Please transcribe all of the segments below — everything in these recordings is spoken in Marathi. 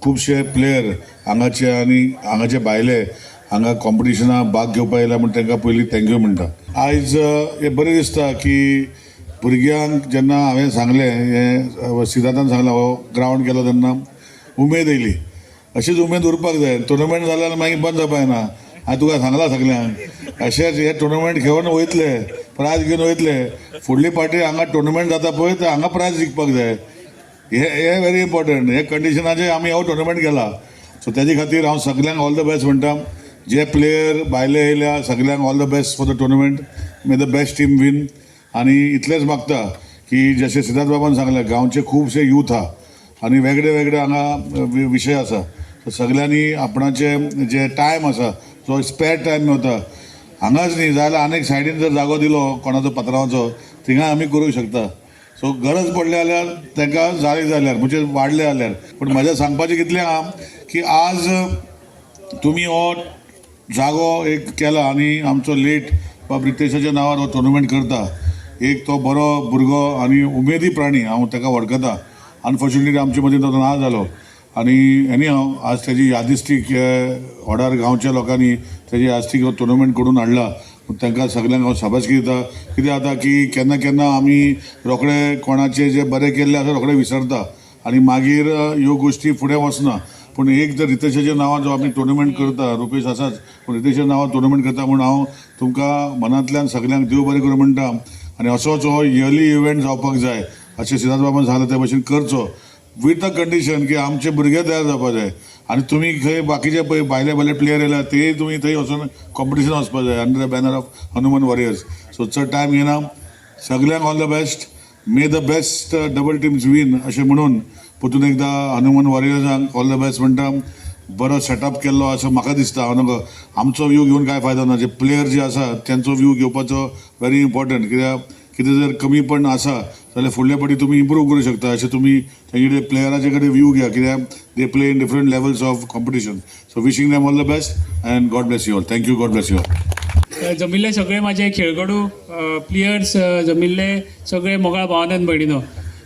खुबशे प्लेयर हांगाचे आनी हांगाचे भायले हांगा कॉम्पिटिशनाक भाग घेवपाक येयला म्हण तांकां पयलीं थँक्यू म्हणटा. आयज हें बरें दिसता की भुरग्यांक जेन्ना हांवें सांगलें हें सिद्धार्थान सांगलें हो ग्रावंड केलो तेन्ना उमेद येयली. अशीच उमेद उरपाक जाय. टुर्नामेंट जाल्यार मागीर बंद जावपाक ना. हांवें तुका सांगलां सगल्यांक अशेंच हे टुर्नामेंट घेवन वयतले, प्रायज घेवन वयतले. फुडली फावटी हांगा टुर्नामेंट जाता पळय तर हांगा प्रायज जिखपाक जाय. हे व्हेरी इम्पॉर्टंट. हे कंडिशनाचेर आमी हो टुर्नामेंट केला. सो तेजे खातीर हांव सगल्यांक ऑल द बेस्ट म्हणटा. जे प्लेयर भायले येयल्या सगल्यांक all the best for the tournament. May the best team win. आनी इतलेंच मागता की जशें सिद्धार्थ बाबान सांगलें गांवचे खुबशे यूथ आहा आनी वेगळे वेगळे हांगा विशय आसा. सो सगल्यांनी आपणाचे जे टायम आसा जो स्पॅर टायम मेवता हांगाच न्ही जाल्यार आनीक सायडीन जर जागो दिलो कोणाचो पात्रांवाचो थिंगा आमी करूंक शकता. सो गरज पडली जाल्यार तांकां जाय जाल्यार म्हणजे वाडले जाल्यार. पूण म्हाजें सांगपाचें कितलें आहा की आज तुमी हो जागो एक केला आनी आमचो लेट बाब रितेशाच्या नांवार हो टुर्नामेंट करता. एक तो बरो भुरगो आनी उमेदी प्राणी हांव ताका वळखता. अनफॉर्च्युनेटली आमचे मदीं तो ना जालो आनी एनी हांव आज तेजी यादिस्तीक वाडार गांवच्या लोकांनी तेजी यादिस्तीक हो टुर्नामेंट करून हाडला. तांकां सगल्यांक हांव शाबासकी दिता. कितें जाता की केन्ना केन्ना आमी रोखडे कोणाचे जे बरें केल्ले आसा रोखडे विसरता आनी मागीर ह्यो गोश्टी फुडें वचना. पूण एक जर रितेशाच्या नांवार जो आमी टुर्नामेंट करता रुपेश आसाच पूण रितेशाच्या नांवार टुर्नामेंट करता म्हूण हांव तुमकां मनांतल्यान सगल्यांक देव बरें करूं म्हणटा. आनी असोच हो इयर्ली इव्हेंट जावपाक जाय अशें सिद्धार्थ बाबान सांगलें ते भशेन करचो वीथ द कंडिशन की आमचे भुरगे तयार जावपाक जाय. आनी तुमी खंय बाकीचे पळय भायले भायले प्लेयर येयला ते तुमी थंय वचून कॉम्पिटिशन वचपाक जाय under the banner of Hanuman Warriors. So चड टायम घेना. सगल्यांक all the best. May the best double teams win अशें म्हणून परतून एकदां हनुमान वॉरियर्सांक ऑल द बेस्ट म्हणटा. बरो सेटअप केल्लो असो म्हाका दिसता. हांव नगो आमचो व्यू घेवन कांय फायदो ना. जे प्लेयर जे आसा तेंचो व्यू घेवपाचो व्हेरी इम्पॉर्टंट. कित्याक कितें जर कमीपण आसा जाल्यार फुडले फावटी तुमी इम्प्रूव करूं शकता. अशें तुमी तेंचे प्लेयराचे कडेन व्यू घेया कित्याक they play in different levels of competition. So wishing them all the best and God bless you all. Thank you. God bless you all. जमिल्ले सगळे माझे खेळगडू प्लेयर्स जमिल्ले सगळे मोगाळ भावानंद भयणीनो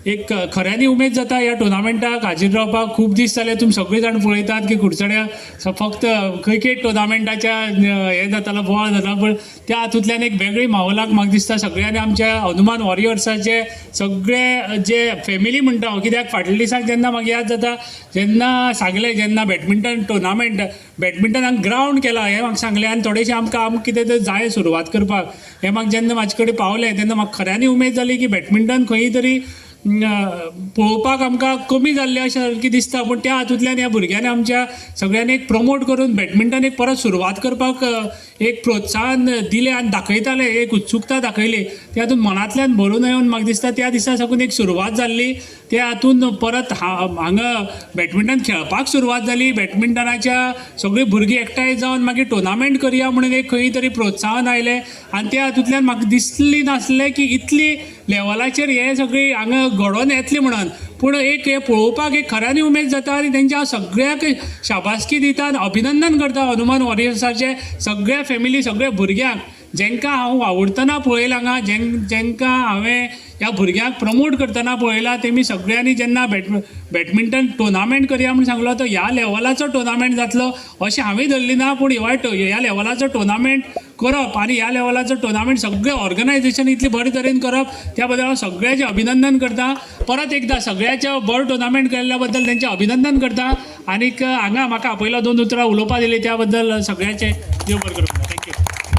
एक खऱ्यांनी उमेद जाता ह्या टुर्नामेंटाक हाजीर रावपाक. खूब दीस जाले तुमी सगळे जाण पळयतात की कुडचड्या फक्त खंय खंय टुर्नामेंटाच्या हें जातालो बोवाळ जाता पूण त्या हातूंतल्यान एक वेगळी माहोलाक म्हाका दिसता सगळ्यांनी आमच्या हनुमान वॉरियर्साचे सगळे जे फॅमिली म्हणटा हांव. कित्याक फाटल्या दिसाक जेन्ना म्हाका याद जाता जेन्ना सांगलें जेन्ना बॅडमिंटन टुर्नामेंट बॅडमिंटनाक ग्रावंड केला हें म्हाका सांगलें आनी थोडेशें आमकां कितें तर जाय सुरवात करपाक हें म्हाका जेन्ना म्हाजे कडेन पावलें तेन्ना म्हाका खऱ्यांनी उमेद जाली की बॅडमिंटन खंय तरी पळोवपाक आमकां कमी जाल्लें अशें सारकें दिसता. पूण त्या हातूंतल्यान ह्या भुरग्यांनी आमच्या सगळ्यांनी एक प्रमोट करून बॅडमिंटन एक परत सुरवात करपाक एक प्रोत्साहन दिलें आनी दाखयताले एक उत्सुकता दाखयली. त्या हातूंत मनांतल्यान भरून येवन म्हाका दिसता त्या दिसा साकून एक सुरवात जाल्ली. त्या हातूंत परत हांगा बॅडमिंटन खेळपाक सुरवात जाली. बॅडमिंटनाच्या सगळीं भुरगीं एकठांय जावन मागीर टुर्नामेंट करया म्हणून एक खंय तरी प्रोत्साहन आयलें आनी त्या हातूंतल्यान म्हाका दिसली नासलें की इतली लेवलाचेर हे सगळी हांगा घडोवन येतली म्हणून. पूण एक हे पळोवपाक एक खऱ्यांनी उमेद जाता आनी तेंच्या हांव सगळ्याक शाबासकी दिता आनी अभिनंदन करता हनुमान वॉरियर्साचे सगळ्या फॅमिली सगळ्या भुरग्यांक जेंकां हांव आवडटना पळयलां हांगा जेंकां हांवें ह्या भुरग्यांक प्रमोट करतना पळयलां तेमी सगळ्यांनी जेन्ना बॅडमिंटन टुर्नामेंट करया म्हणून सांगलो तो ह्या लेवलाचो टुर्नामेंट जातलो अशें हांवें धरली ना. पूण ह्या लेवलाचो टुर्नामेंट करप आनी ह्या लेवलाचो टुर्नामेंट सगळें ऑर्गनायझेशन इतले बरे तरेन करप त्या बद्दल हांव सगळ्याचें अभिनंदन करता. परत एकदां सगळ्याच्या बरो टुर्नामेंट केल्ल्या बद्दल तेंचें अभिनंदन करता. आनीक हांगा म्हाका आपयलो 2 उतरां उलोवपाक दिली त्या बद्दल सगळ्याचें देव बरें करूं. थँक्यू.